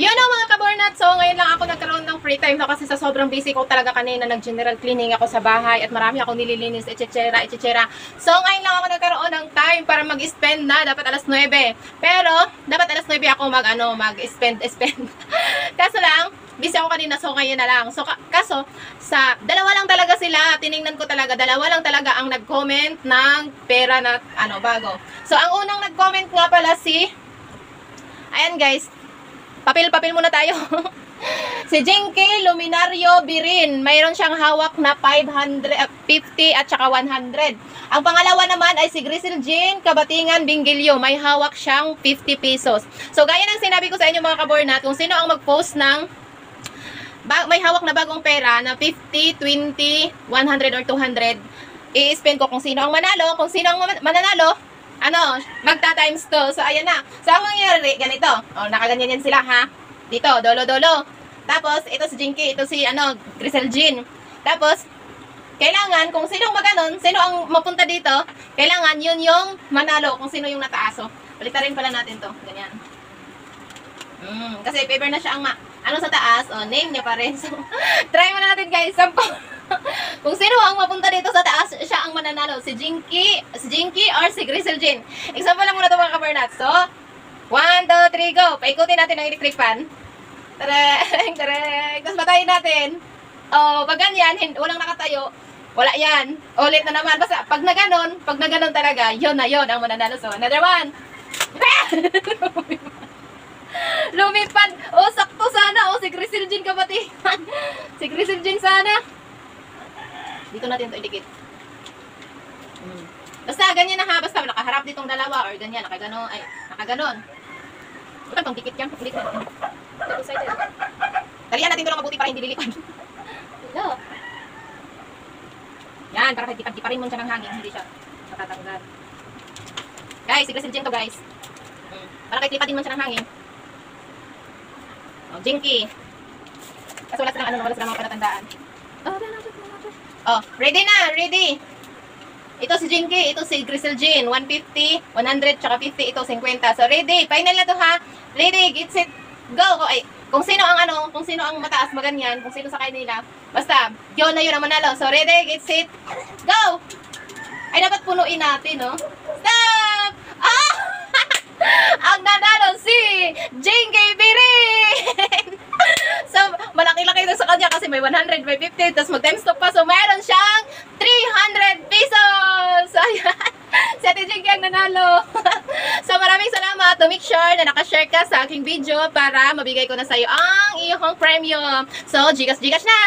Yun ang mga kabornat. So, ngayon lang ako nagkaroon ng free time kasi sa sobrang busy ko talaga kanina nag-general cleaning ako sa bahay at marami akong nililinis, etc. So, ngayon lang ako nagkaroon ng time para mag-spend na. Dapat alas 9. Pero, dapat alas 9 ako mag-spend. Kaso lang, busy ako kanina, so ngayon na lang. So, kaso, sa dalawa lang talaga sila, tiningnan ko talaga, dalawa lang talaga ang nag-comment ng pera na, bago. So, ang unang nag-comment nga pala ayan guys, papel muna tayo. Si Jinky Luminario Birin, mayroon siyang hawak na 550 at saka 100. Ang pangalawa naman ay si Grisel Jean Kabatingan Bingilyo, may hawak siyang 50 pesos. So, gaya ng sinabi ko sa inyo mga kabornat, kung sino ang mag-post ng may hawak na bagong pera na 50, 20, 100 or 200, i-spend ko kung sino ang manalo. Kung sino ang mananalo, magta-times to. So, ayan na. So, ang mangyayari, ganito. O, nakaganyan yan sila, ha? Dito, dolo-dolo. Tapos, ito si Jinky, ito si, Grisel Jean. Tapos, kailangan, kung sino ang maganon, sino ang mapunta dito, kailangan yun yung manalo, kung sino yung nataas. So, balitarin pala natin to. Ganyan. Kasi paper na siya ang sa taas, name niya pa rin. So, try muna natin guys. Kung sino ang mapunta dito sa taas, siya ang mananalo. Si Jinky or si Grisel Jean. Example lang muna ito mga kabernat. So, 1, 2, 3, go. Paikutin natin ang electric fan. Tareng. Tapos batayin natin. Pag ganyan, walang nakatayo, wala yan. Ulit na naman. Basta, pag na ganon talaga, yun ang mananalo. So, another one. Lumipad. Sakto sana. Si Grisel Jean Kabatingan. Si Grisel Jean sana. Dito natin ito idikit. Basta ganyan na ha. Basta nakaharap ditong dalawa or ganyan. Nakaganon. Bukan pang dikit yan. Ulit natin. Talian natin ito lang mabuti para hindi lilipad. Hello. Yan. Para tiparin mo siya ng hangin. Hindi siya matatanggal. Guys, si Grisel Jean to guys. Para kahit lipatin mo siya ng hangin. Jinky. Kasi wala silang wala silang mga palatandaan. Ready na, ready. Ito si Jinky, ito si Grisel Jean, 150, 100, tsaka 50, ito 50. So ready, final na to ha. Ready, get set, go. Ay, kung sino ang mataas maganyan, kung sino sa kanila, basta, yun na yun ang manalo. So ready, get set, go. Ay, dapat punuin natin, no? Stop! Ang nanalo si Jinky Birin! So, malaki-laki ito sa kanya kasi may 100, may 50, tapos mag-times to pa. So, mayroon siyang 300 pesos! So, ayan. Si Ate Jinky ang nanalo. So, maraming salamat. To make sure na nakashare ka sa aking video para mabigay ko na sa'yo ang iyong premium. So, Gcash na!